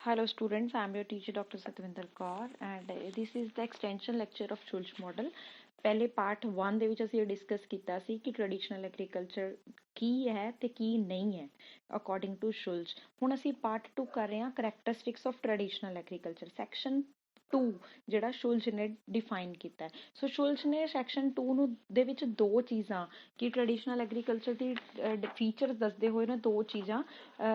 Hello students, I am your teacher Dr. Satvinder Kaur and this is the extension lecture of Schulz model. ਪਹਿਲੇ part 1 ਦੇ ਵਿੱਚ ਅਸੀਂ ਇਹ discuss ਕੀਤਾ ਸੀ ਕਿ ਟ੍ਰੈਡੀਸ਼ਨਲ ਐਗਰੀਕਲਚਰ ਕੀ ਹੈ ਤੇ ਕੀ ਨਹੀਂ ਹੈ ਅਕੋਰਡਿੰਗ ਟੂ ਸ਼ੁਲਜ਼। ਹੁਣ ਅਸੀਂ ਪਾਰਟ 2 ਕਰ ਰਹੇ ਹਾਂ ਕਰੈਕਟਰਿਸਟਿਕਸ ਆਫ ਟ੍ਰੈਡੀਸ਼ਨਲ ਐਗਰੀਕਲਚਰ ਸੈਕਸ਼ਨ 2 ਜਿਹੜਾ ਸ਼ੁਲਜ਼ ਨੇ ਡਿਫਾਈਨ ਕੀਤਾ ਹੈ। ਸੋ ਸ਼ੁਲਜ਼ ਨੇ ਸੈਕਸ਼ਨ 2 ਨੂੰ ਦੇ ਵਿੱਚ ਦੋ ਚੀਜ਼ਾਂ ਕਿ ਟ੍ਰੈਡੀਸ਼ਨਲ ਐਗਰੀਕਲਚਰ ਦੀ ਫੀਚਰਸ ਦੱਸਦੇ ਹੋਏ ਨੇ ਦੋ ਚੀਜ਼ਾਂ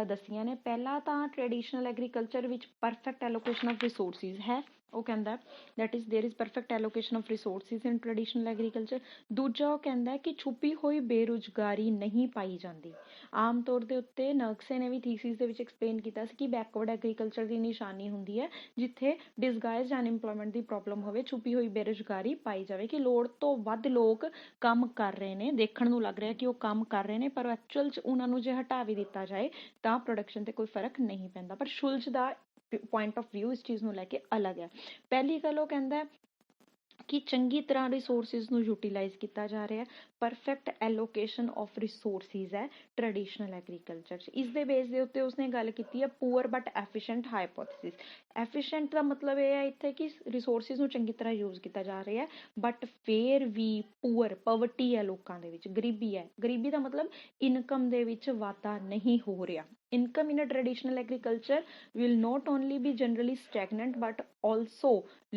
ਦੱਸੀਆਂ ਨੇ। ਪਹਿਲਾ ਤਾਂ ਟ੍ਰੈਡੀਸ਼ਨਲ ਐਗਰੀਕਲਚਰ ਵਿੱਚ ਪਰਫੈਕਟ ਐਲੋਕੇਸ਼ਨ ਆਫ ਰਿਸੋਰਸਿਸ ਹੈ, ਉਹ ਕਹਿੰਦਾ that is there is perfect allocation of resources in traditional agriculture. ਦੂਜਾ ਉਹ ਕਹਿੰਦਾ ਕਿ ਛੁਪੀ ਹੋਈ ਬੇਰੁਜ਼ਗਾਰੀ ਨਹੀਂ ਪਾਈ ਜਾਂਦੀ। ਆਮ ਤੌਰ ਦੇ ਉੱਤੇ ਨਰਕਸੇ ਨੇ ਵੀ ਥੀਸਿਸ ਦੇ ਵਿੱਚ ਐਕਸਪਲੇਨ ਕੀਤਾ ਸੀ ਕਿ ਬੈਕਵਰਡ ਐਗਰੀਕਲਚਰ ਦੀ ਨਿਸ਼ਾਨੀ ਹੁੰਦੀ ਹੈ ਜਿੱਥੇ ਡਿਸਗਾਈਜ਼ਡ ਅਨਇੰਪਲੋਇਮੈਂਟ ਦੀ ਪ੍ਰੋਬਲਮ ਹੋਵੇ, ਛੁਪੀ ਹੋਈ ਬੇਰੁਜ਼ਗਾਰੀ ਪਾਈ ਜਾਵੇ ਕਿ ਲੋੜ ਤੋਂ ਵੱਧ ਲੋਕ ਕੰਮ ਕਰ ਰਹੇ ਨੇ, ਦੇਖਣ ਨੂੰ ਲੱਗ ਰਿਹਾ ਕਿ ਉਹ ਕੰਮ ਕਰ ਰਹੇ ਨੇ ਪਰ ਐਕਚੁਅਲ 'ਚ ਉਹਨਾਂ ਨੂੰ ਜੇ ਹਟਾ ਵੀ ਦਿੱਤਾ ਜਾਏ ਤਾਂ ਪ੍ਰੋਡਕਸ਼ਨ ਤੇ ਕੋਈ ਫਰਕ ਨਹੀਂ ਪੈਂਦਾ। ਪਰ ਸ਼ੁਲਜ਼ ਦਾ ਪੁਆਇੰਟ ਆਫ ਵਿਊ ਇਸ ਚੀਜ਼ ਨੂੰ ਲੈ ਕੇ ਅਲੱਗ ਹੈ। ਪਹਿਲੀ ਗੱਲ ਉਹ ਕਹਿੰਦਾ ਕਿ ਚੰਗੀ ਤਰ੍ਹਾਂ ਰਿਸੋਰਸਿਸ ਨੂੰ ਯੂਟੀਲਾਈਜ਼ ਕੀਤਾ ਜਾ ਰਿਹਾ, ਪਰਫੈਕਟ ਐਲੋਕੇਸ਼ਨ ਆਫ ਰਿਸੋਰਸਿਸ ਹੈ ਟ੍ਰੈਡੀਸ਼ਨਲ ਐਗਰੀਕਲਚਰ 'ਚ। ਇਸ ਦੇ ਬੇਸ ਦੇ ਉੱਤੇ ਉਸਨੇ ਗੱਲ ਕੀਤੀ ਹੈ ਪੂਅਰ ਬਟ ਐਫੀਸ਼ੀਐਂਟ ਹਾਈਪੋਥੇਸਿਸ। ਐਫੀਸ਼ੀਐਂਟ ਦਾ ਮਤਲਬ ਇਹ ਹੈ ਇੱਥੇ ਕਿ ਰਿਸੋਰਸਿਸ ਨੂੰ ਚੰਗੀ ਤਰ੍ਹਾਂ ਯੂਜ਼ ਕੀਤਾ ਜਾ ਰਿਹਾ ਬਟ ਫੇਰ ਵੀ ਪੂਅਰ ਪੋਵਰਟੀ ਹੈ, ਲੋਕਾਂ ਦੇ ਵਿੱਚ ਗਰੀਬੀ ਹੈ। ਗਰੀਬੀ ਦਾ ਮਤਲਬ ਇਨਕਮ ਦੇ ਵਿੱਚ ਵਾਧਾ ਨਹੀਂ ਹੋ ਰਿਹਾ। Income in a traditional agriculture will not only be generally stagnant but also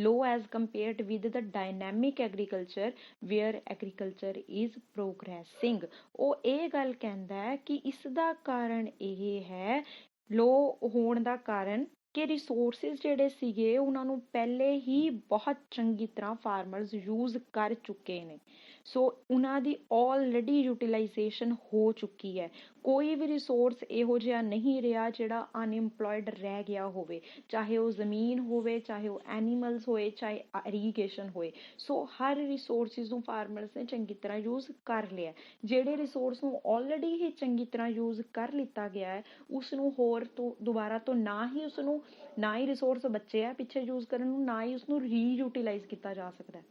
low as compared with the dynamic agriculture where agriculture is progressing। ਉਹ ਇਹ ਗੱਲ ਕਹਿੰਦਾ ਹੈ ਕਿ ਇਸ ਦਾ ਕਾਰਨ ਇਹ ਹੈ, ਲੋ ਹੋਣ ਦਾ ਕਾਰਨ ਕਿ ਰਿਸੋਰਸਿਸ ਜਿਹੜੇ ਸੀਗੇ ਉਹਨਾਂ ਨੂੰ ਪਹਿਲੇ ਹੀ ਬਹੁਤ ਚੰਗੀ ਤਰ੍ਹਾਂ ਫਾਰਮਰਸ ਯੂਜ਼ ਕਰ ਚੁੱਕੇ ਨੇ। ਸੋ ਉਹਨਾਂ ਦੀ ਆਲਰੇਡੀ ਯੂਟੀਲਾਈਜੇਸ਼ਨ ਹੋ ਚੁੱਕੀ ਹੈ। ਕੋਈ ਵੀ ਰਿਸੋਰਸ ਇਹੋ ਜਿਹਾ ਨਹੀਂ ਰਿਹਾ ਜਿਹੜਾ ਅਨਇੰਪਲੋਇਡ ਰਹਿ ਗਿਆ ਹੋਵੇ, ਚਾਹੇ ਉਹ ਜ਼ਮੀਨ ਹੋਵੇ, ਚਾਹੇ ਉਹ ਐਨੀਮਲਸ ਹੋਏ, ਚਾਹੇ ਇਰੀਗੇਸ਼ਨ ਹੋਏ। ਸੋ ਹਰ ਰਿਸੋਰਸਿਸ ਨੂੰ ਫਾਰਮਰਸ ਨੇ ਚੰਗੀ ਤਰ੍ਹਾਂ ਯੂਜ਼ ਕਰ ਲਿਆ। ਜਿਹੜੇ ਰਿਸੋਰਸ ਨੂੰ ਆਲਰੇਡੀ ਹੀ ਚੰਗੀ ਤਰ੍ਹਾਂ ਯੂਜ਼ ਕਰ ਲਿੱਤਾ ਗਿਆ ਹੈ ਉਸ ਨੂੰ ਹੋਰ ਤੋਂ ਦੁਬਾਰਾ ਤੋਂ ਨਾ ਹੀ ਰਿਸੋਰਸ ਬਚੇ ਆ ਪਿੱਛੇ ਯੂਜ਼ ਕਰਨ ਨੂੰ, ਨਾ ਹੀ ਉਸਨੂੰ ਰੀਯੂਟੀਲਾਈਜ਼ ਕੀਤਾ ਜਾ ਸਕਦਾ।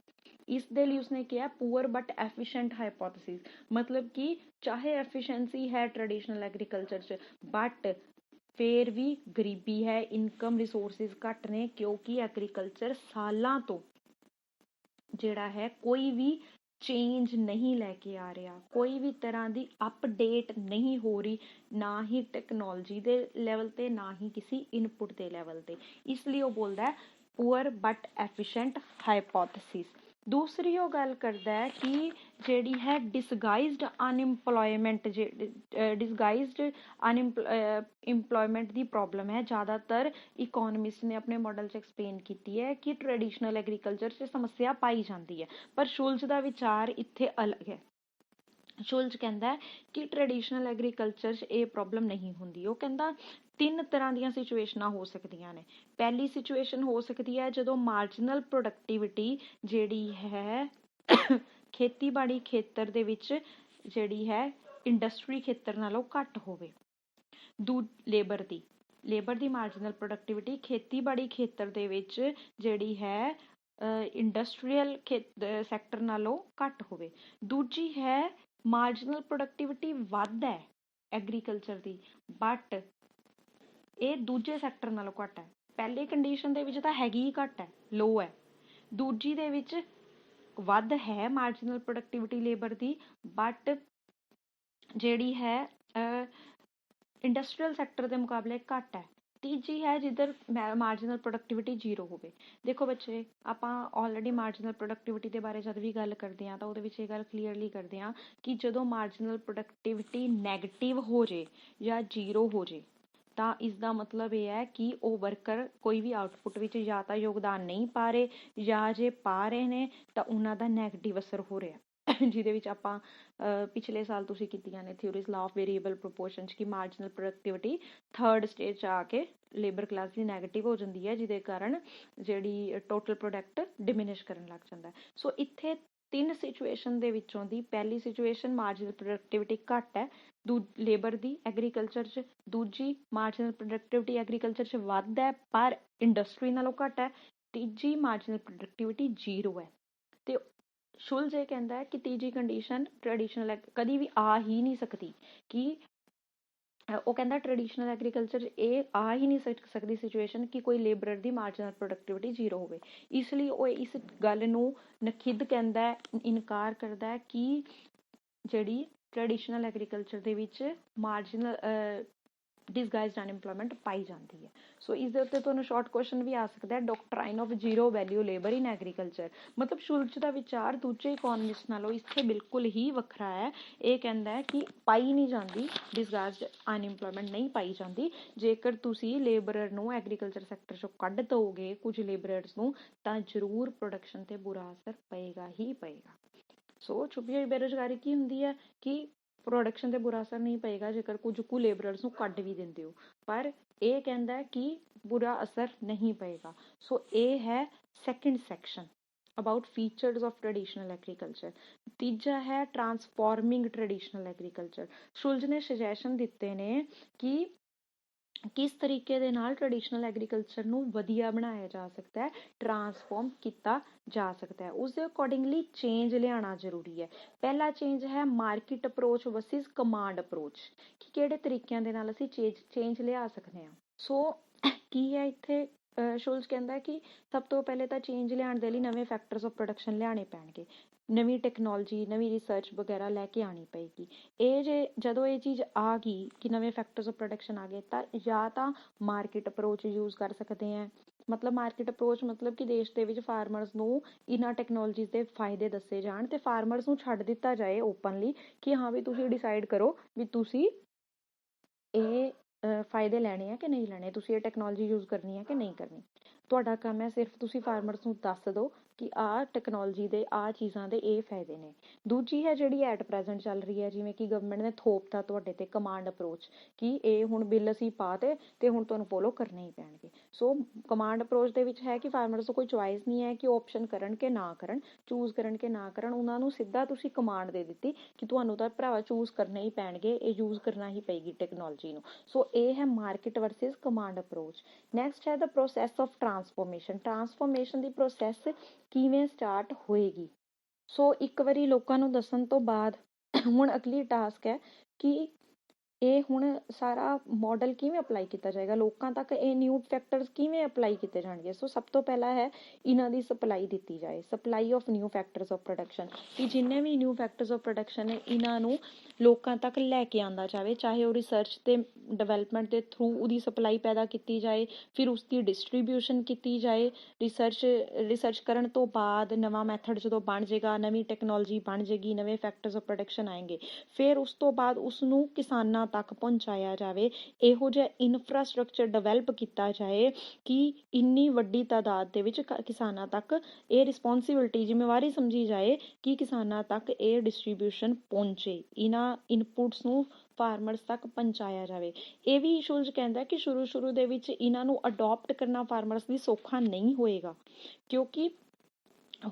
ਇਸ ਦੇ ਲਈ ਉਸਨੇ ਕਿਹਾ ਪੂਅਰ ਬਟ ਐਫੀਸ਼ੀਐਂਟ ਹਾਈਪੋਥੇਸਿਸ, ਮਤਲਬ ਕਿ ਚਾਹੇ ਐਫੀਸ਼ੀਐਂਸੀ ਹੈ ਟ੍ਰੈਡੀਸ਼ਨਲ ਐਗਰੀਕਲਚਰ 'ਚ ਬਟ ਫੇਰ ਵੀ ਗਰੀਬੀ ਹੈ, ਇਨਕਮ ਰਿਸੋਰਸਿਸ ਘੱਟ ਨੇ ਕਿਉਂਕਿ ਐਗਰੀਕਲਚਰ ਸਾਲਾਂ ਤੋਂ ਜਿਹੜਾ ਹੈ ਕੋਈ ਵੀ ਚੇਂਜ ਨਹੀਂ ਲੈ ਕੇ ਆ ਰਿਹਾ, ਕੋਈ ਵੀ ਤਰ੍ਹਾਂ ਦੀ ਅਪਡੇਟ ਨਹੀਂ ਹੋ ਰਹੀ, ਨਾ ਹੀ ਟੈਕਨੋਲੋਜੀ ਦੇ ਲੈਵਲ ਤੇ ਨਾ ਹੀ ਕਿਸੇ ਇਨਪੁਟ ਦੇ ਲੈਵਲ ਤੇ। ਇਸ ਲਈ ਉਹ ਬੋਲਦਾ ਪੂਅਰ ਬਟ ਐਫੀਸ਼ੀਐਂਟ ਹਾਈਪੋਥੇਸਿਸ। ਦੂਸਰੀ ਉਹ ਗੱਲ ਕਰਦਾ ਹੈ ਕਿ ਜਿਹੜੀ ਹੈ ਡਿਸਗਾਈਜ਼ਡ ਅਨਇੰਪਲੋਇਮੈਂਟ ਇੰਪਲੋਇਮੈਂਟ ਦੀ ਪ੍ਰੋਬਲਮ ਹੈ। ਜ਼ਿਆਦਾਤਰ ਇਕੋਨਮਿਸਟ ਨੇ ਆਪਣੇ ਮਾਡਲ 'ਚ ਐਕਸਪਲੇਨ ਕੀਤੀ ਹੈ ਕਿ ਟ੍ਰੈਡੀਸ਼ਨਲ ਐਗਰੀਕਲਚਰ 'ਚ ਸਮੱਸਿਆ ਪਾਈ ਜਾਂਦੀ ਹੈ ਪਰ ਸ਼ੁਲਜ਼ ਦਾ ਵਿਚਾਰ ਇੱਥੇ ਅਲੱਗ ਹੈ। ਸ਼ੁਲਜ਼ ਕਹਿੰਦਾ ਕਿ ਟ੍ਰੈਡੀਸ਼ਨਲ ਐਗਰੀਕਲਚਰ 'ਚ ਇਹ ਪ੍ਰੋਬਲਮ ਨਹੀਂ ਹੁੰਦੀ। ਉਹ ਕਹਿੰਦਾ ਤਿੰਨ ਤਰ੍ਹਾਂ ਦੀਆਂ ਸਿਚੁਏਸ਼ਨਾਂ ਹੋ ਸਕਦੀਆਂ ਨੇ। ਪਹਿਲੀ ਸਿਚੁਏਸ਼ਨ ਹੋ ਸਕਦੀ ਹੈ ਜਦੋਂ ਮਾਰਜਨਲ ਪ੍ਰੋਡਕਟਿਵਿਟੀ ਜਿਹੜੀ ਹੈ ਖੇਤੀਬਾੜੀ ਖੇਤਰ ਦੇ ਵਿੱਚ ਜਿਹੜੀ ਹੈ ਇੰਡਸਟਰੀ ਖੇਤਰ ਨਾਲੋਂ ਘੱਟ ਹੋਵੇ। ਲੇਬਰ ਦੀ ਮਾਰਜਨਲ ਪ੍ਰੋਡਕਟਿਵਿਟੀ ਖੇਤੀਬਾੜੀ ਖੇਤਰ ਦੇ ਵਿੱਚ ਜਿਹੜੀ ਹੈ ਇੰਡਸਟਰੀਅਲ ਸੈਕਟਰ ਨਾਲੋਂ ਘੱਟ ਹੋਵੇ। ਦੂਜੀ ਹੈ ਮਾਰਜਨਲ ਪ੍ਰੋਡਕਟਿਵਿਟੀ ਵੱਧ ਹੈ ਐਗਰੀਕਲਚਰ ਦੀ ਬਟ ਇਹ ਦੂਜੇ ਸੈਕਟਰ ਨਾਲੋਂ ਘੱਟ ਹੈ। ਪਹਿਲੀ ਕੰਡੀਸ਼ਨ ਦੇ ਵਿੱਚ ਤਾਂ ਹੈਗੀ ਹੀ ਘੱਟ ਹੈ, ਲੋ ਹੈ। ਦੂਜੀ ਦੇ ਵਿੱਚ ਵੱਧ ਹੈ marginal productivity labour the but ਜਿਹੜੀ ਹੈ ਇੰਡਸਟਰੀਅਲ ਸੈਕਟਰ ਦੇ ਮੁਕਾਬਲੇ ਘੱਟ ਹੈ। ਤੀਜੀ ਹੈ ਜਿੱਧਰ ਮਾਰਜਨਲ ਪ੍ਰੋਡਕਟਿਵਿਟੀ ਜ਼ੀਰੋ ਹੋਵੇ। ਦੇਖੋ ਬੱਚੇ, ਆਪਾਂ ਆਲਰੇਡੀ ਮਾਰਜਨਲ ਪ੍ਰੋਡਕਟਿਵਿਟੀ ਦੇ ਬਾਰੇ ਜਦ ਵੀ ਗੱਲ ਕਰਦੇ ਹਾਂ ਤਾਂ ਉਹਦੇ ਵਿੱਚ ਇਹ ਗੱਲ ਕਲੀਅਰਲੀ ਕਰਦੇ ਹਾਂ ਕਿ ਜਦੋਂ ਮਾਰਜਨਲ ਪ੍ਰੋਡਕਟਿਵਿਟੀ ਨੈਗੇਟਿਵ ਹੋ ਜੇ ਜਾਂ ਜ਼ੀਰੋ ਹੋ ਜੇ ਤਾਂ ਇਸ ਦਾ ਮਤਲਬ ਇਹ ਹੈ ਕਿ ਉਹ ਵਰਕਰ ਕੋਈ ਵੀ ਆਊਟਪੁੱਟ ਵਿੱਚ ਜਾਂ ਤਾਂ ਯੋਗਦਾਨ ਨਹੀਂ ਪਾ ਰਹੇ ਜਾਂ ਜੇ ਪਾ ਰਹੇ ਨੇ ਤਾਂ ਉਹਨਾਂ ਦਾ ਨੈਗੇਟਿਵ ਅਸਰ ਹੋ ਰਿਹਾ। ਜਿਹਦੇ ਵਿੱਚ ਆਪਾਂ ਪਿਛਲੇ ਸਾਲ ਤੁਸੀਂ ਕੀਤੀਆਂ ਨੇ theories law of variable proportion 'ਚ ਕਿ ਮਾਰਜਨਲ ਪ੍ਰੋਡਕਟਿਵਿਟੀ ਥਰਡ ਸਟੇਜ 'ਚ ਆ ਕੇ ਲੇਬਰ ਕਲਾਸ ਦੀ ਨੈਗੇਟਿਵ ਹੋ ਜਾਂਦੀ ਹੈ ਜਿਹਦੇ ਕਾਰਨ ਜਿਹੜੀ ਟੋਟਲ ਪ੍ਰੋਡਕਟ ਡਿਮਿਨਿਸ਼ ਕਰਨ ਲੱਗ ਜਾਂਦਾ। ਸੋ ਇੱਥੇ ਤਿੰਨ ਸਿਚੁਏਸ਼ਨ ਦੇ ਵਿੱਚੋਂ ਦੀ ਪਹਿਲੀ ਸਿਚੁਏਸ਼ਨ ਮਾਰਜਨਲ ਪ੍ਰੋਡਕਟਿਵਿਟੀ ਘੱਟ ਹੈ ਲੇਬਰ ਦੀ ਐਗਰੀਕਲਚਰ 'ਚ, ਦੂਜੀ ਮਾਰਜਨਲ ਪ੍ਰੋਡਕਟਿਵਿਟੀ ਐਗਰੀਕਲਚਰ 'ਚ ਵੱਧ ਹੈ ਪਰ ਇੰਡਸਟਰੀ ਨਾਲੋਂ ਘੱਟ ਹੈ, ਤੀਜੀ ਮਾਰਜਨਲ ਪ੍ਰੋਡਕਟਿਵਿਟੀ ਜ਼ੀਰੋ ਹੈ। ਤੇ ਸ਼ੁਲਜ਼ ਇਹ ਕਹਿੰਦਾ ਹੈ ਕਿ ਤੀਜੀ ਕੰਡੀਸ਼ਨ ਟ੍ਰੈਡੀਸ਼ਨਲ ਕਦੀ ਵੀ ਆ ਹੀ ਨਹੀਂ ਸਕਦੀ ਕਿ ਉਹ ਕਹਿੰਦਾ ਟ੍ਰੈਡੀਸ਼ਨਲ ਐਗਰੀਕਲਚਰ ਇਹ ਆ ਹੀ ਨਹੀਂ ਸਕਦੀ ਸਿਚੁਏਸ਼ਨ ਕਿ ਕੋਈ ਲੇਬਰਰ ਦੀ ਮਾਰਜਨਲ ਪ੍ਰੋਡਕਟਿਵਿਟੀ ਜ਼ੀਰੋ ਹੋਵੇ। ਇਸ ਲਈ ਉਹ ਇਸ ਗੱਲ ਨੂੰ ਨਖਿੱਧ ਕਹਿੰਦਾ, ਇਨਕਾਰ ਕਰਦਾ ਹੈ ਕਿ ਜਿਹੜੀ ਟ੍ਰੈਡੀਸ਼ਨਲ ਐਗਰੀਕਲਚਰ ਦੇ ਵਿੱਚ ਮਾਰਜਨਲ ਡਿਸਗਾਈਜ਼ਡ ਅਨਇੰਪਲੋਇਮੈਂਟ ਪਾਈ ਜਾਂਦੀ ਹੈ। ਸੋ ਇਸ ਦੇ ਉੱਤੇ ਤੁਹਾਨੂੰ ਸ਼ਾਰਟ ਕੁਐਸਚਨ ਵੀ ਆ ਸਕਦਾ ਹੈ, doctrine of zero value labour in agriculture. ਮਤਲਬ ਸ਼ੁਲਚ ਦਾ ਵਿਚਾਰ ਦੂਜੇ ਇਕੋਨਮਿਸਟ ਨਾਲੋਂ ਇੱਥੇ ਬਿਲਕੁਲ ਹੀ ਵੱਖਰਾ ਹੈ। ਇਹ ਕਹਿੰਦਾ ਹੈ ਕਿ ਪਾਈ ਨਹੀਂ ਜਾਂਦੀ, ਡਿਸਗਾਈਜ਼ਡ ਅਨਇੰਪਲੋਇਮੈਂਟ ਨਹੀਂ ਪਾਈ ਜਾਂਦੀ। ਜੇਕਰ ਤੁਸੀਂ ਲੇਬਰਰ ਨੂੰ ਐਗਰੀਕਲਚਰ ਸੈਕਟਰ ਚੋਂ ਕੱਢ ਦਿਓਗੇ ਕੁਝ ਲੇਬਰਰਸ ਨੂੰ, ਤਾਂ ਜ਼ਰੂਰ ਪ੍ਰੋਡਕਸ਼ਨ ਤੇ ਬੁਰਾ ਅਸਰ ਪਏਗਾ ਹੀ ਪਏਗਾ। ਸੋ ਛੁਪੀ ਹੋਈ ਬੇਰੁਜ਼ਗਾਰੀ ਕੀ ਹੁੰਦੀ ਹੈ ਕਿ ਪ੍ਰੋਡਕਸ਼ਨ ਤੇ ਬੁਰਾ ਅਸਰ ਨਹੀਂ ਪਏਗਾ ਜੇਕਰ ਕੁਝ ਕੁ ਲੇਬਰਰਸ ਨੂੰ ਕੱਢ ਵੀ ਦਿੰਦੇ ਹੋ, ਪਰ ਇਹ ਕਹਿੰਦਾ ਕਿ ਬੁਰਾ ਅਸਰ ਨਹੀਂ ਪਏਗਾ। ਸੋ ਇਹ ਹੈ second section about features of traditional agriculture. ਤੀਜਾ ਹੈ ਟਰਾਂਸਫਾਰਮਿੰਗ ਟ੍ਰੈਡੀਸ਼ਨਲ ਐਗਰੀਕਲਚਰ। ਸ਼ੁਲਜ ਨੇ ਸੁਜੈਸ਼ਨ ਦਿੱਤੇ ਨੇ ਕਿ ਕਿਸ ਤਰੀਕੇ ਦੇ ਨਾਲ ਟ੍ਰੈਡੀਸ਼ਨਲ ਐਗਰੀਕਲਚਰ ਨੂੰ ਵਧੀਆ ਬਣਾਇਆ ਜਾ ਸਕਦਾ ਹੈ, ਟਰਾਂਸਫਾਰਮ ਕੀਤਾ ਜਾ ਸਕਦਾ ਹੈ। ਉਸ ਦੇ ਅਕੋਰਡਿੰਗਲੀ ਚੇਂਜ ਲਿਆਉਣਾ ਜ਼ਰੂਰੀ ਹੈ। ਪਹਿਲਾ ਚੇਂਜ ਹੈ market approach versus command approach, ਕਿ ਕਿਹੜੇ ਤਰੀਕਿਆਂ ਦੇ ਨਾਲ ਅਸੀਂ ਚੇਂਜ ਲਿਆ ਸਕਦੇ ਹਾਂ। ਸੋ ਕੀ ਹੈ ਇੱਥੇ ਸ਼ੁਲਜ ਕਹਿੰਦਾ ਕਿ ਸਭ ਤੋਂ ਪਹਿਲੇ ਤਾਂ ਚੇਂਜ ਲਿਆਉਣ ਦੇ ਲਈ ਨਵੇਂ ਫੈਕਟਰਸ ਆਫ ਪ੍ਰੋਡਕਸ਼ਨ ਲਿਆਉਣੇ ਪੈਣਗੇ, ਨਵੀਂ ਟੈਕਨੋਲੋਜੀ, ਨਵੀਂ ਰਿਸਰਚ ਵਗੈਰਾ ਲੈ ਕੇ ਆਉਣੀ ਪਏਗੀ। ਇਹ ਜਦੋਂ ਇਹ ਚੀਜ਼ ਆ ਗਈ ਕਿ ਨਵੇਂ ਫੈਕਟਰਸ ਆਫ ਪ੍ਰੋਡਕਸ਼ਨ ਆ ਗਏ, ਤਾਂ ਜਾਂ ਤਾਂ ਮਾਰਕੀਟ ਅਪਰੋਚ ਯੂਜ਼ ਕਰ ਸਕਦੇ ਹਾਂ। ਮਤਲਬ ਮਾਰਕੀਟ ਅਪਰੋਚ ਮਤਲਬ ਕਿ ਦੇਸ਼ ਦੇ ਵਿੱਚ ਫਾਰਮਰਸ ਨੂੰ ਇਹਨਾਂ ਟੈਕਨੋਲੋਜੀਜ਼ ਦੇ ਫਾਇਦੇ ਦੱਸੇ ਜਾਣ ਤੇ ਫਾਰਮਰਸ ਨੂੰ ਛੱਡ ਦਿੱਤਾ ਜਾਏ ਓਪਨਲੀ ਕਿ ਹਾਂ ਵੀ ਤੁਸੀਂ ਡਿਸਾਈਡ ਕਰੋ ਵੀ ਤੁਸੀਂ ਇਹ ਫਾਇਦੇ ਲੈਣੇ ਆ ਕਿ ਨਹੀਂ ਲੈਣੇ, ਤੁਸੀਂ ਇਹ ਟੈਕਨੋਲੋਜੀ ਯੂਜ਼ ਕਰਨੀ ਹੈ ਕਿ ਨਹੀਂ ਕਰਨੀ। ਤੁਹਾਡਾ ਕੰਮ ਹੈ ਸਿਰਫ ਤੁਸੀਂ ਫਾਰਮਰਸ ਨੂੰ ਦੱਸ ਦਿਓ ਕਿ ਆਹ ਟੈਕਨੋਲੋਜੀ ਦੇ ਆਹ ਚੀਜ਼ਾਂ ਦੇ ਇਹ ਫਾਇਦੇ ਨੇ। ਦੂਜੀ ਹੈ ਜਿਹੜੀ ਐਟ ਪ੍ਰੈਜ਼ੈਂਟ ਚੱਲ ਰਹੀ ਹੈ, ਜਿਵੇਂ ਕਿ ਗਵਰਨਮੈਂਟ ਨੇ ਥੋਪਤਾ ਤੁਹਾਡੇ ਤੇ ਕਮਾਂਡ ਅਪਰੋਚ ਕਿ ਇਹ ਹੁਣ ਬਿੱਲ ਅਸੀਂ ਪਾਤੇ ਤੇ ਹੁਣ ਤੁਹਾਨੂੰ ਫੋਲੋ ਕਰਨੇ ਹੀ ਪੈਣਗੇ। ਸੋ ਕਮਾਂਡ ਅਪਰੋਚ ਦੇ ਵਿੱਚ ਹੈ ਕਿ ਫਾਰਮਰਸ ਤੋਂ ਕੋਈ ਚੁਆਇਸ ਨਹੀਂ ਹੈ ਕਿ ਆਪਸ਼ਨ ਕਰਨ ਕਿ ਨਾ ਕਰਨ, ਚੂਜ਼ ਕਰਨ ਕਿ ਨਾ ਕਰਨ। ਉਹਨਾਂ ਨੂੰ ਸਿੱਧਾ ਤੁਸੀਂ ਕਮਾਂਡ ਦੇ ਦਿੱਤੀ ਕਿ ਤੁਹਾਨੂੰ ਤਾਂ ਭਰਾਵਾ ਚੂਜ਼ ਕਰਨੇ ਹੀ ਪੈਣਗੇ, ਇਹ ਯੂਜ਼ ਕਰਨਾ ਹੀ ਪਏਗੀ ਟੈਕਨੋਲੋਜੀ ਨੂੰ। ਸੋ ਇਹ ਹੈ market versus command approach. Next ਹੈ ਦਾ ਪ੍ਰੋਸੈਸ ਆਫ ਟਰਾਂਸਫੋਰਮੇਸ਼ਨ। ਟਰਾਂਸਫੋਰਮੇਸ਼ਨ ਦੀ ਪ੍ਰੋਸੈਸ ਕਿਵੇਂ ਸਟਾਰਟ ਹੋਏਗੀ। ਸੋ ਇੱਕ ਵਾਰੀ ਲੋਕਾਂ ਨੂੰ ਦੱਸਣ ਤੋਂ ਬਾਅਦ ਹੁਣ ਅਗਲੀ ਟਾਸਕ ਹੈ ਕਿ ਇਹ ਹੁਣ ਸਾਰਾ ਮਾਡਲ ਕਿਵੇਂ ਅਪਲਾਈ ਕੀਤਾ ਜਾਏਗਾ, ਲੋਕਾਂ ਤੱਕ ਇਹ ਨਿਊ ਫੈਕਟਰਸ ਕਿਵੇਂ ਅਪਲਾਈ ਕੀਤੇ ਜਾਣਗੇ। ਸੋ ਸਭ ਤੋਂ ਪਹਿਲਾਂ ਹੈ ਇਹਨਾਂ ਦੀ ਸਪਲਾਈ ਦਿੱਤੀ ਜਾਏ, supply of new factors of production, ਕਿ ਜਿੰਨੇ ਵੀ ਨਿਊ ਫੈਕਟਰਸ ਆਫ ਪ੍ਰੋਡਕਸ਼ਨ ਨੇ ਇਹਨਾਂ ਨੂੰ ਲੋਕਾਂ ਤੱਕ ਲੈ ਕੇ ਆਉਂਦਾ ਜਾਵੇ, ਚਾਹੇ ਉਹ ਰਿਸਰਚ ਤੇ ਡਿਵੈਲਪਮੈਂਟ ਦੇ ਥਰੂ ਉਹਦੀ ਸਪਲਾਈ ਪੈਦਾ ਕੀਤੀ ਜਾਏ, ਫਿਰ ਉਸਦੀ ਡਿਸਟਰੀਬਿਊਸ਼ਨ ਕੀਤੀ ਜਾਏ। ਰਿਸਰਚ ਕਰਨ ਤੋਂ ਬਾਅਦ ਨਵਾਂ ਮੈਥਡ ਜਦੋਂ ਬਣ ਜਾਏਗਾ, ਨਵੀਂ ਟੈਕਨੋਲੋਜੀ ਬਣ ਜਾਏਗੀ, ਨਵੇਂ ਫੈਕਟਰਸ ਆਫ ਪ੍ਰੋਡਕਸ਼ਨ ਆਏਂਗੇ, ਫਿਰ ਉਸ ਤੋਂ ਬਾਅਦ ਉਸਨੂੰ ਕਿਸਾਨਾਂ ਤੱਕ ਪਹੁੰਚਾਇਆ ਜਾਵੇ। ਇਹੋ ਜਿਹਾ ਇਨਫਰਾਸਟ੍ਰਕਚਰ ਡਿਵੈਲਪ ਕੀਤਾ ਜਾਏ ਕਿ ਇੰਨੀ ਵੱਡੀ ਤਾਦਾਦ ਦੇ ਵਿੱਚ ਕਿਸਾਨਾਂ ਤੱਕ ਇਹ ਰਿਸਪੌਂਸਿਬਿਲਟੀ, ਜ਼ਿੰਮੇਵਾਰੀ ਸਮਝੀ ਜਾਏ ਕਿ ਕਿਸਾਨਾਂ ਤੱਕ ਇਹ ਡਿਸਟਰੀਬਿਊਸ਼ਨ ਪਹੁੰਚੇ, ਇਹਨਾਂ ਇਨਪੁਟਸ ਨੂੰ ਫਾਰਮਰਸ ਤੱਕ ਪਹੁੰਚਾਇਆ ਜਾਵੇ। ਇਹ ਵੀ ਸ਼ੁਲਜ ਕਹਿੰਦਾ ਕਿ ਸ਼ੁਰੂ ਦੇ ਵਿੱਚ ਇਹਨਾਂ ਨੂੰ ਅਡੋਪਟ ਕਰਨਾ ਫਾਰਮਰਸ ਲਈ ਸੌਖਾ ਨਹੀਂ ਹੋਏਗਾ, ਕਿਉਂਕਿ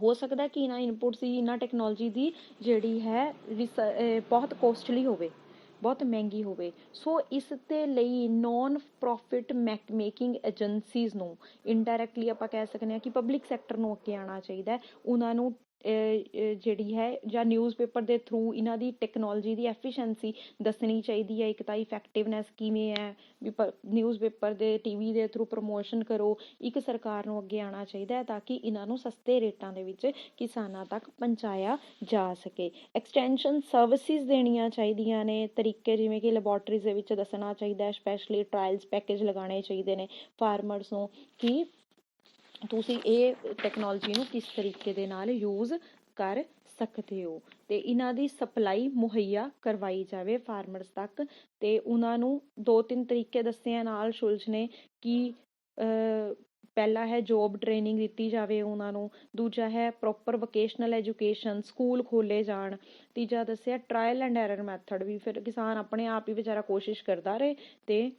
ਹੋ ਸਕਦਾ ਕਿ ਇਹਨਾਂ ਇਨਪੁਟਸ ਦੀ, ਇਹਨਾਂ ਟੈਕਨੋਲੋਜੀ ਦੀ ਜਿਹੜੀ ਹੈ ਬਹੁਤ ਕੋਸਟਲੀ ਹੋਵੇ, ਬਹੁਤ ਮਹਿੰਗੀ ਹੋਵੇ। ਸੋ ਇਸ ਦੇ ਲਈ ਨੋਨ ਪ੍ਰੋਫਿਟ ਮੇਕਿੰਗ ਏਜੰਸੀਜ਼ ਨੂੰ, ਇਨਡਾਇਰੈਕਟਲੀ ਆਪਾਂ ਕਹਿ ਸਕਦੇ ਹਾਂ ਕਿ ਪਬਲਿਕ ਸੈਕਟਰ ਨੂੰ ਅੱਗੇ ਆਉਣਾ ਚਾਹੀਦਾ। ਉਹਨਾਂ ਨੂੰ ਜਿਹੜੀ ਹੈ ਜਾਂ ਨਿਊਜ਼ਪੇਪਰ ਦੇ ਥਰੂ ਇਹਨਾਂ ਦੀ ਟੈਕਨੋਲੋਜੀ ਦੀ ਐਫੀਸ਼ੀਐਂਸੀ ਦੱਸਣੀ ਚਾਹੀਦੀ ਹੈ। ਇੱਕ ਤਾਂ ਇਫੈਕਟਿਵਨੈਸ ਕਿਵੇਂ ਹੈ, ਵੀ ਨਿਊਜ਼ਪੇਪਰ ਦੇ, ਟੀਵੀ ਦੇ ਥਰੂ ਪ੍ਰਮੋਸ਼ਨ ਕਰੋ। ਇੱਕ ਸਰਕਾਰ ਨੂੰ ਅੱਗੇ ਆਉਣਾ ਚਾਹੀਦਾ ਹੈ ਤਾਂ ਕਿ ਇਹਨਾਂ ਨੂੰ ਸਸਤੇ ਰੇਟਾਂ ਦੇ ਵਿੱਚ ਕਿਸਾਨਾਂ ਤੱਕ ਪਹੁੰਚਾਇਆ ਜਾ ਸਕੇ। ਐਕਸਟੈਂਸ਼ਨ ਸਰਵਿਸਿਜ਼ ਦੇਣੀਆਂ ਚਾਹੀਦੀਆਂ ਨੇ, ਤਰੀਕੇ ਜਿਵੇਂ ਕਿ ਲੈਬੋਰਟਰੀਜ਼ ਦੇ ਵਿੱਚ ਦੱਸਣਾ ਚਾਹੀਦਾ, ਸਪੈਸ਼ਲੀ ਟਰਾਇਲਸ ਪੈਕੇਜ ਲਗਾਉਣੇ ਚਾਹੀਦੇ ਨੇ ਫਾਰਮਰਸ ਨੂੰ ਕਿ ਤੁਸੀਂ ਇਹ ਟੈਕਨੋਲੋਜੀ ਨੂੰ ਕਿਸ ਤਰੀਕੇ ਦੇ ਨਾਲ ਯੂਜ਼ ਕਰ ਸਕਦੇ ਹੋ, ਤੇ ਇਹਨਾਂ ਦੀ ਸਪਲਾਈ ਮੁਹੱਈਆ ਕਰਵਾਈ ਜਾਵੇ ਫਾਰਮਰਸ ਤੱਕ। ਤੇ ਉਹਨਾਂ ਨੂੰ 2-3 ਤਰੀਕੇ ਦੱਸੇ ਆ ਨਾਲ ਸ਼ੁਲਜ ਨੇ ਕਿ ਪਹਿਲਾ ਹੈ ਜੋਬ ਟ੍ਰੇਨਿੰਗ ਦਿੱਤੀ ਜਾਵੇ ਉਹਨਾਂ ਨੂੰ, ਦੂਜਾ ਹੈ ਪ੍ਰੋਪਰ ਵੋਕੇਸ਼ਨਲ ਐਜੂਕੇਸ਼ਨ, ਸਕੂਲ ਖੋਲ੍ਹੇ ਜਾਣ, ਤੀਜਾ ਦੱਸਿਆ ਟਰਾਇਲ ਐਂਡ ਐਰਰ ਮੈਥਡ, ਵੀ ਫਿਰ ਕਿਸਾਨ ਆਪਣੇ ਆਪ ਹੀ ਵਿਚਾਰਾ ਕੋਸ਼ਿਸ਼ ਕਰਦਾ ਰਹੇ ਤੇ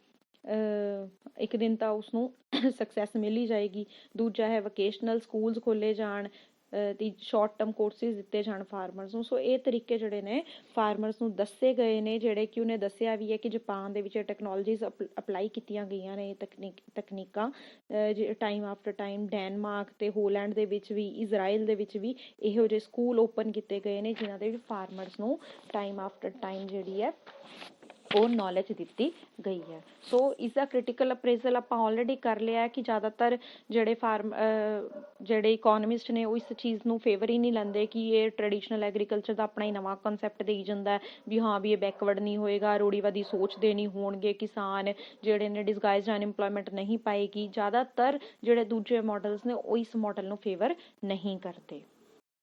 ਇੱਕ ਦਿਨ ਤਾਂ ਉਸਨੂੰ ਸਕਸੈਸ ਮਿਲ ਹੀ ਜਾਏਗੀ। ਦੂਜਾ ਹੈ ਵੋਕੇਸ਼ਨਲ ਸਕੂਲਸ ਖੋਲ੍ਹੇ ਜਾਣ, ਤੇ ਸ਼ਾਰਟ ਟਰਮ ਕੋਰਸਿਸ ਦਿੱਤੇ ਜਾਣ ਫਾਰਮਰਸ ਨੂੰ। ਸੋ ਇਹ ਤਰੀਕੇ ਜਿਹੜੇ ਨੇ ਫਾਰਮਰਸ ਨੂੰ ਦੱਸੇ ਗਏ ਨੇ, ਜਿਹੜੇ ਕਿ ਉਹਨੇ ਦੱਸਿਆ ਵੀ ਹੈ ਕਿ ਜਾਪਾਨ ਦੇ ਵਿੱਚ ਟੈਕਨੋਲੋਜੀਜ਼ ਅਪਲਾਈ ਕੀਤੀਆਂ ਗਈਆਂ ਨੇ, ਤਕਨੀਕਾਂ ਟਾਈਮ ਆਫਟਰ ਟਾਈਮ। ਡੈਨਮਾਰਕ ਤੇ ਹੋਲੈਂਡ ਦੇ ਵਿੱਚ ਵੀ, ਇਜ਼ਰਾਈਲ ਦੇ ਵਿੱਚ ਵੀ ਇਹੋ ਜਿਹੇ ਸਕੂਲ ਓਪਨ ਕੀਤੇ ਗਏ ਨੇ ਜਿਨ੍ਹਾਂ ਦੇ ਵੀ ਫਾਰਮਰਸ ਨੂੰ ਟਾਈਮ ਆਫਟਰ ਟਾਈਮ ਜਿਹੜੀ ਹੈ ਉਹ ਨੌਲੇਜ ਦਿੱਤੀ ਗਈ ਹੈ। ਸੋ ਇਸਦਾ ਕ੍ਰਿਟੀਕਲ ਅਪਰੇਜ਼ਲ ਆਪਾਂ ਆਲਰੇਡੀ ਕਰ ਲਿਆ ਕਿ ਜ਼ਿਆਦਾਤਰ ਜਿਹੜੇ ਇਕੋਨਮਿਸਟ ਨੇ ਉਹ ਇਸ ਚੀਜ਼ ਨੂੰ ਫੇਵਰ ਹੀ ਨਹੀਂ ਲੈਂਦੇ ਕਿ ਇਹ ਟ੍ਰੈਡੀਸ਼ਨਲ ਐਗਰੀਕਲਚਰ ਦਾ ਆਪਣਾ ਹੀ ਨਵਾਂ ਕਨਸੈਪਟ ਦੇਈ ਜਾਂਦਾ ਵੀ ਹਾਂ ਵੀ ਇਹ ਬੈਕਵਰਡ ਨਹੀਂ ਹੋਏਗਾ, ਰੂੜੀਵਾਦੀ ਸੋਚਦੇ ਨਹੀਂ ਹੋਣਗੇ, ਕਿਸਾਨ ਜਿਹੜੇ ਨੇ ਡਿਸਗਾਈਜ਼ਡ ਅਨਇੰਪਲੋਇਮੈਂਟ ਨਹੀਂ ਪਾਏਗੀ। ਜ਼ਿਆਦਾਤਰ ਜਿਹੜੇ ਦੂਜੇ ਮਾਡਲਸ ਨੇ ਉਹ ਇਸ ਮਾਡਲ ਨੂੰ ਫੇਵਰ ਨਹੀਂ ਕਰਦੇ।